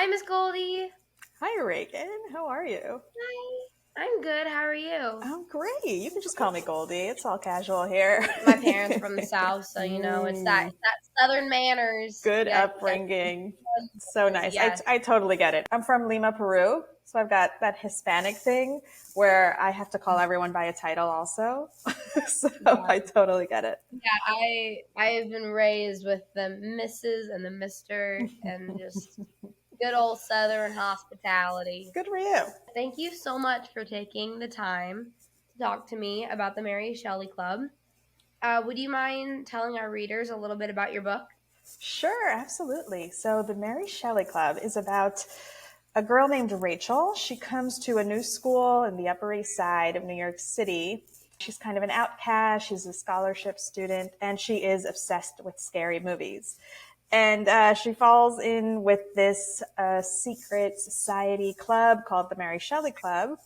Hi, Miss Goldie. Hi, Reagan. How are you? Hi. I'm good. How are you? I'm great. You can just call me Goldie. It's all casual here. My parents from the South, so it's that Mm, it's that Southern manners. good You got upbringing. So manners. nice. I, Yes. I totally get it. I'm from Lima, Peru. So I've got that Hispanic thing where I have to call everyone by a title also. So Yeah. I totally get it. Yeah. I have been raised with the Mrs. and the Mister and just good old Southern hospitality. Good for you. Thank you so much for taking the time to talk to me about the Mary Shelley Club. Would you mind telling our readers a little bit about your book? Sure, absolutely. So, the Mary Shelley Club is about a girl named Rachel. She comes to a new school in the Upper East Side of New York City. She's kind of an outcast. She's a scholarship student, and she is obsessed with scary movies. And she falls in with this secret society club called the Mary Shelley Club,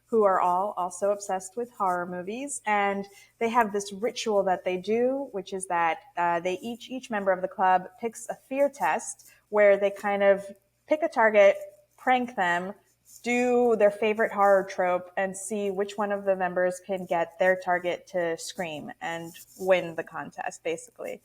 who are all also obsessed with horror movies. And they have this ritual that they do, which is that each member of the club picks a fear test where they kind of pick a target, prank them, do their favorite horror trope, and see which one of the members can get their target to scream and win the contest, basically.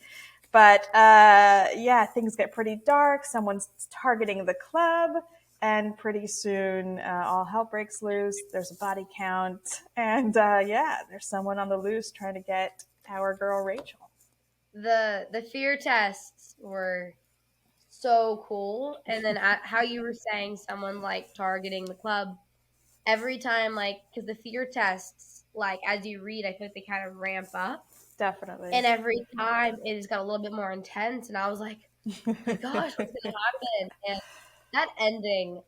But yeah, things get pretty dark. Someone's targeting the club, and pretty soon all hell breaks loose. There's a body count, and yeah, there's someone on the loose trying to get our girl Rachel. The fear tests were so cool. And then how you were saying someone like targeting the club every time, like, because the fear tests, like, as you read, I feel like they kind of ramp up. Definitely. And every time it just got a little bit more intense. And I was like, oh my gosh, what's going to happen? And that ending,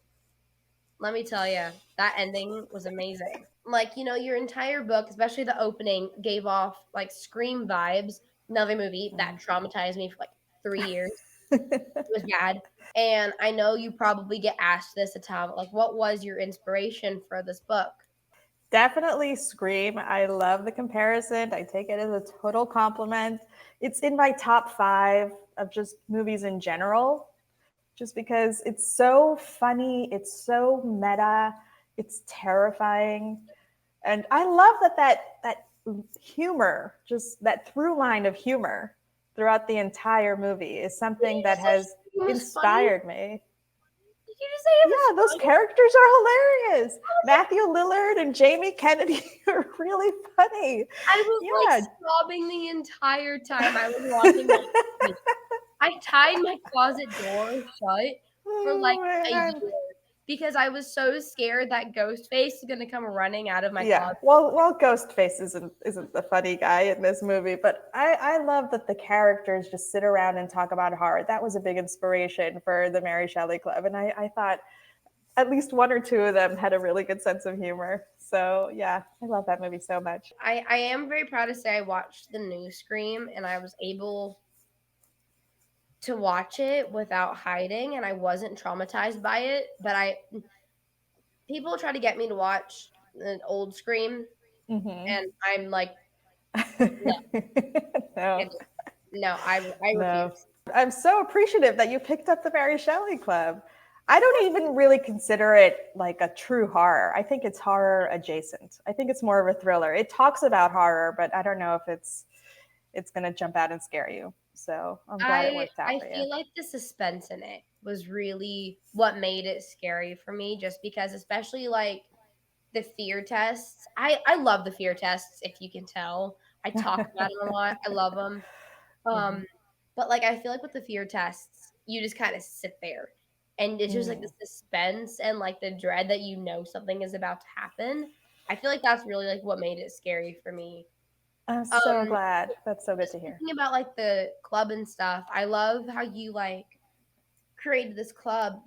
let me tell you, that ending was amazing. Like, your entire book, especially the opening, gave off like Scream vibes. Another movie that traumatized me for like 3 years. It was bad. And I know you probably get asked this a ton. Like, what was your inspiration for this book? Definitely Scream. I love the comparison. I take it as a total compliment. It's in my top five of just movies in general, just because it's so funny, it's so meta, it's terrifying. And I love that humor, just that through line of humor throughout the entire movie is Did something you that just say has it was funny? inspired me. Did you just say it was Yeah, those funny? characters are hilarious. I was like, Matthew Lillard and Jamie Kennedy are really funny. I was like Yeah. sobbing the entire time I was watching that movie. I tied my closet door shut for like Oh a man. year because I was so scared that Ghostface is gonna come running out of my Yeah. closet. Well, Ghostface isn't the funny guy in this movie, but I love that the characters just sit around and talk about horror. That was a big inspiration for the Mary Shelley Club, and I thought at least one or two of them had a really good sense of humor. So yeah, I love that movie so much. I am very proud to say I watched the new Scream and I was able to watch it without hiding and I wasn't traumatized by it. But I people try to get me to watch an old Scream Mm-hmm. and I'm like, no, No, and no, I no. refuse. I'm so appreciative that you picked up the Mary Shelley Club. I don't even really consider it like a true horror. I think it's horror adjacent. I think it's more of a thriller. It talks about horror, but I don't know if it's going to jump out and scare you. So I'm glad it worked out I for you. feel like the suspense in it was really what made it scary for me just because especially like the fear tests. I love the fear tests if you can tell. I talk about them a lot. I love them. Mhm. But like I feel like with the fear tests, you just kind of sit there and it's just like the Mm. suspense and like the dread that something is about to happen. I feel like that's really like what made it scary for me. I'm so Um glad. That's so good just to hear. thinking about like the club and stuff. I love how you like created this club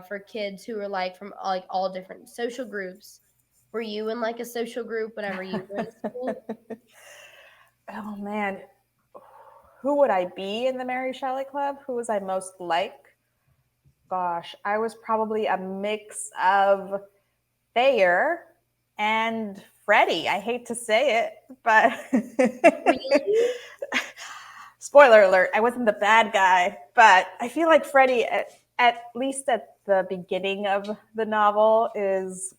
for kids who are like from like all different social groups. Were you in like a social group whenever you were in school? Oh man, who would I be in the Mary Shelley Club? Who was I most like? Gosh, I was probably a mix of Thayer and Freddie. I hate to say it, but Really? spoiler alert, I wasn't the bad guy, but I feel like Freddie at least at the beginning of the novel, is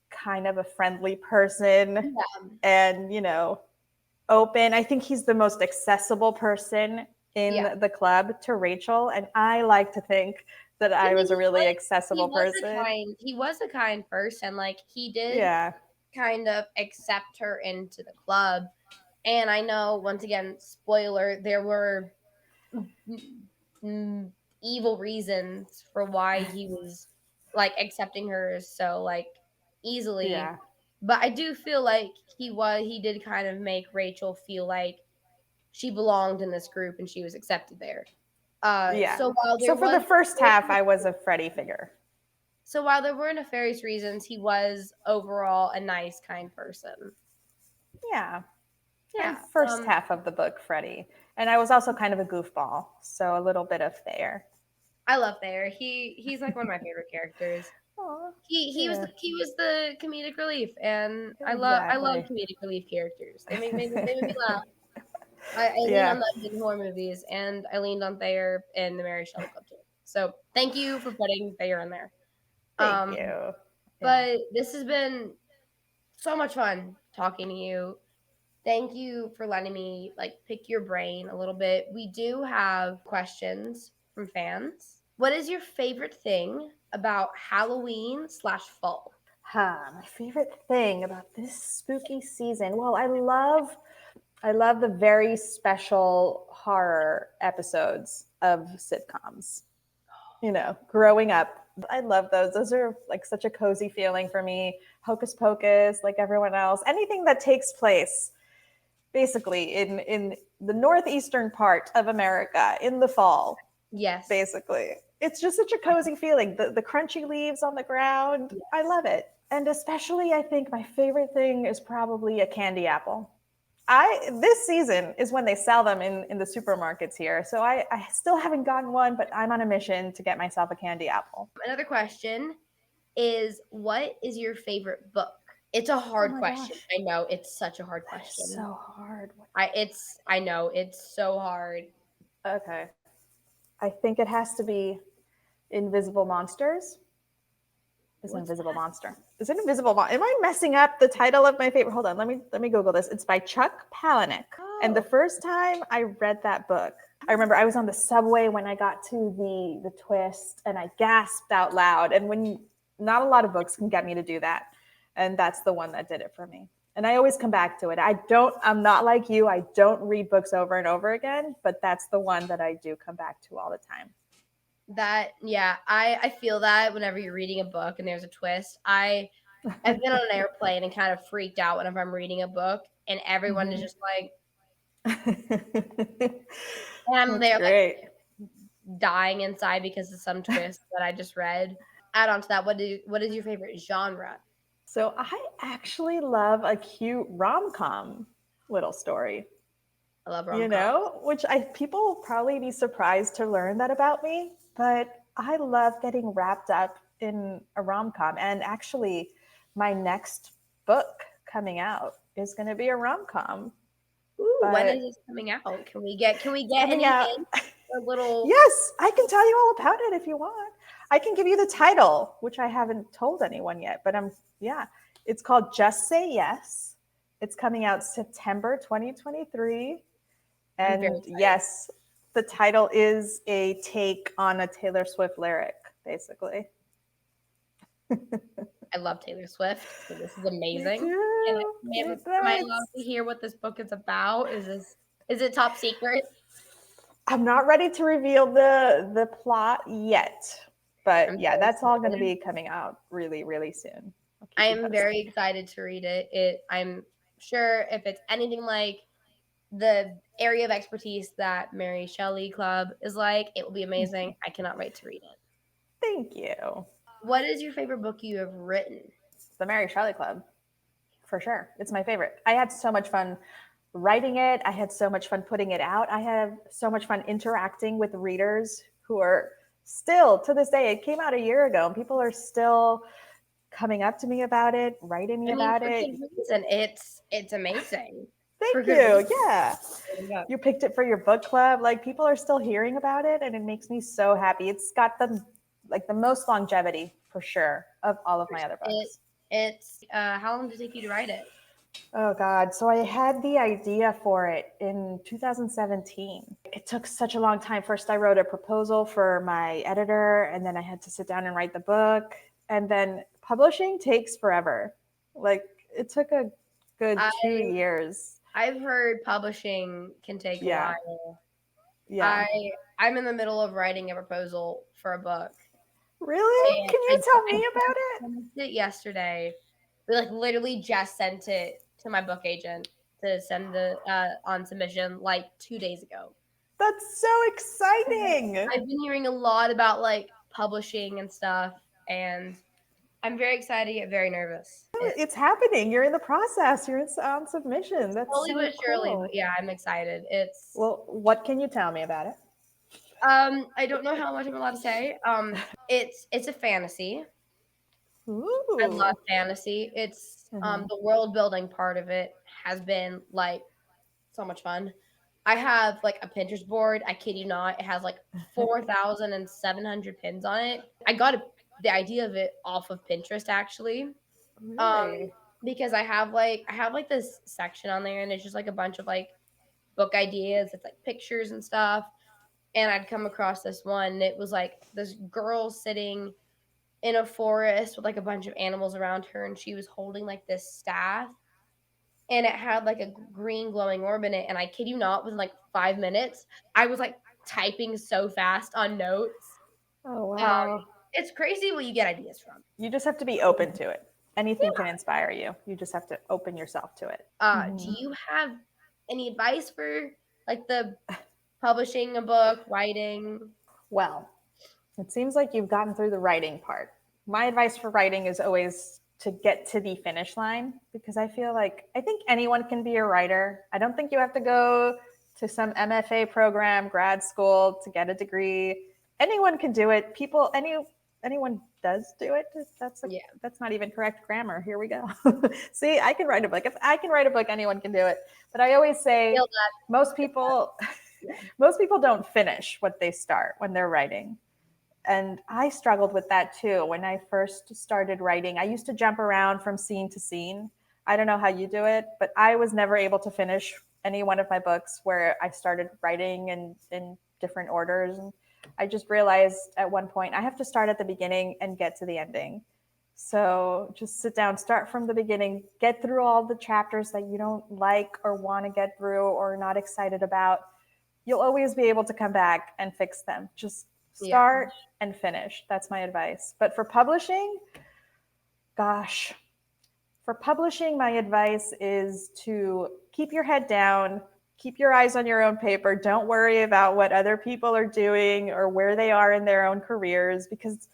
kind of a friendly person Yeah, and, open. I think he's the most accessible person yeah. in the club to Rachel. And I like to think that I I mean, was a really accessible person. he was a kind person. Like he did Yeah. kind of accept her into the club. And I know, once again, spoiler, there were mm, evil reasons for why he was like accepting her so like easily. Yeah. But I do feel like he did kind of make Rachel feel like she belonged in this group and she was accepted there. Yeah. So while So there for was the first half, I was a Freddie figure. so while there were nefarious reasons, he was overall a nice, kind person. Yeah. And Yeah. first half of the book, Freddie. And I was also kind of a goofball. So a little bit of Thayer. I love Thayer. He's like one of my favorite characters. Aw, He yeah, he was the comedic relief, and I love exactly. comedic relief characters. They make me laugh. I lean on Yeah. those in horror movies, and I leaned on Thayer in the Mary Shelley Club too. So thank you for putting Thayer in there. Thank Um, you. Yeah. but this has been so much fun talking to you. Thank you for letting me like pick your brain a little bit. We do have questions from fans. What is your favorite thing about Halloween/fall? My favorite thing about this spooky season. Well, I love the very special horror episodes of sitcoms. Growing up, I love those. Those are like such a cozy feeling for me. Hocus Pocus, like everyone else. Anything that takes place basically in the northeastern part of America in the fall, Yes. basically. It's just such a cozy feeling. The crunchy leaves on the ground. I Yes. love it. And especially I think my favorite thing is probably a candy apple. This season is when they sell them in the supermarkets here. So I still haven't gotten one, but I'm on a mission to get myself a candy apple. Another question is, what is your favorite book? It's a Oh hard my question. gosh. I know it's such a hard That is question. so hard. I know it's so hard. Okay. I think it has to be Invisible Monsters. Is an What's invisible that? monster. Is it invisible? Am I messing up the title of my favorite? Hold on, let me Google this. It's by Chuck Palahniuk. And the Oh, first time I read that book, I remember I was on the subway when I got to the twist, and I gasped out loud. And not a lot of books can get me to do that, and that's the one that did it for me. And I always come back to it. I'm not like you. I don't read books over and over again, but that's the one that I do come back to all the time. that yeah, I feel that whenever you're reading a book and there's a twist. I've been on an airplane and kind of freaked out whenever I'm reading a book and everyone is Mm-hmm. just like, and I'm That's there like great. dying inside because of some twist that I just read. Add on to that, what is your favorite genre? So I actually love a cute rom-com little story, I love rom-com. which people will probably be surprised to learn that about me, but I love getting wrapped up in a rom-com. And actually, my next book coming out is going to be a rom-com, Ooh, when is but this coming out? Can we get coming any out. hints? A little. Yes, I can tell you all about it if you want. I can give you the title, which I haven't told anyone yet, but yeah. It's called Just Say Yes. It's coming out September 2023. I'm very And excited. yes, the title is a take on a Taylor Swift lyric, basically. I love Taylor Swift, so this is Me amazing. Can too. I, am, Me am I too. allowed to hear what this book is about? Is it top secret? I'm not ready to reveal the plot yet, but I'm yeah, very that's all going to excited. be coming out really, really soon. I'll I keep you am very posted. excited to read it. I'm sure if it's anything like the area of expertise that Mary Shelley Club is like, it will be amazing. I cannot wait to read it. Thank you. What is your favorite book you have written? The Mary Shelley Club, for sure. It's my favorite. I had so much fun writing it. I had so much fun putting it out. I have so much fun interacting with readers who are still, to this day, it came out a year ago, and people are still coming up to me about it, writing me I mean, about for it. good reason. It's amazing. For Thank good you. reason. Yeah. You picked it for your book club. Like, people are still hearing about it, and it makes me so happy. It's got like the most longevity for sure of all of my other books. It's how long did it take you to write it? Oh God. So I had the idea for it in 2017. It took such a long time. First, I wrote a proposal for my editor, and then I had to sit down and write the book. And then publishing takes forever. Like it took a good I 2 years. I've heard publishing can take a Yeah. while. Yeah. I I'm in the middle of writing a proposal for a book, Really? and Can you tell me about it? sent it yesterday. We like literally just sent it to my book agent to send the on submission like 2 days ago. That's so exciting. I've been hearing a lot about like publishing and stuff, and I'm very excited yet very nervous. It's happening. You're in the process. You're on submission. That's Slowly so but surely, but cool. yeah, I'm excited. It's Well, what can you tell me about it? I don't know how much I'm allowed to say. It's a fantasy. I love Ooh. fantasy. It's Mhm. the world building part of it has been like so much fun. I have like a Pinterest board. I kid you not. It has like 4,700 pins on it. I got the idea of it off of Pinterest actually. Um, Really? because I have like this section on there, and it's just like a bunch of like book ideas. It's like pictures and stuff. And I'd come across this one. And it was like this girl sitting in a forest with like a bunch of animals around her, and she was holding like this staff, and it had like a green glowing orb in it. And I kid you not, within like 5 minutes, I was like typing so fast on notes. Oh, Um, wow. it's crazy what you get ideas from. You just have to be open to it. Anything can inspire you. You just have to open yourself to it. Do Hmm. you have any advice for like the publishing a book, writing? Well, it seems like you've gotten through the writing part. My advice for writing is always to get to the finish line because I think anyone can be a writer. I don't think you have to go to some MFA program, grad school to get a degree. Anyone can do it. Anyone does do it. Yeah, That's not even correct grammar. Here we go. See, I can write a book. If I can write a book, anyone can do it. But I always say feel that. most people Yeah. most people don't finish what they start when they're writing. And I struggled with that too. When I first started writing, I used to jump around from scene to scene. I don't know how you do it, but I was never able to finish any one of my books where I started writing in different orders. And I just realized at one point I have to start at the beginning and get to the ending. So just sit down, start from the beginning, get through all the chapters that you don't like or want to get through or not excited about. You'll always be able to come back and fix them. Just Yeah. start and finish. That's my advice. But for publishing, gosh, for publishing, my advice is to keep your head down, keep your eyes on your own paper. Don't worry about what other people are doing or where they are in their own careers because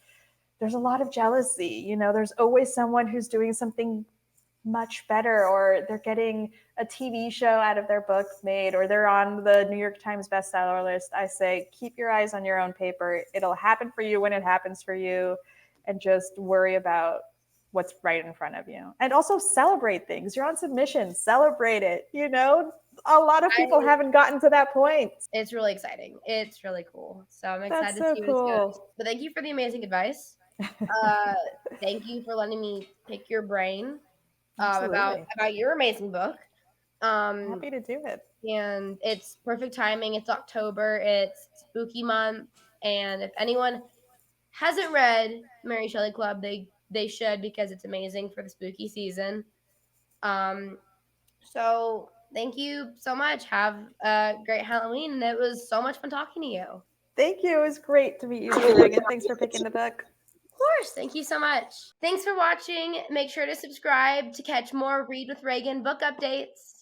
there's a lot of jealousy. There's always someone who's doing something much better or they're getting a TV show out of their book made or they're on the New York Times bestseller list. I say keep your eyes on your own paper. It'll happen for you when it happens for you and just worry about what's right in front of you. And also celebrate things. You're on submission, celebrate it. A lot of people I haven't gotten to that point. It's really exciting. It's really cool. So I'm That's excited to so see where this goes. cool. But thank you for the amazing advice. Uh, thank you for letting me pick your brain about Absolutely. your amazing book. Um, Happy to do it. and it's perfect timing. It's October. It's spooky month, and if anyone hasn't read Mary Shelley Club, they should because it's amazing for the spooky season. Um, so thank you so much. Have a great Halloween, and it was so much fun talking to you. Thank you. It was great to meet you too, Raegan. Thanks for picking the book. Of course. Thank you so much. Thanks for watching. Make sure to subscribe to catch more Read with Raegan book updates.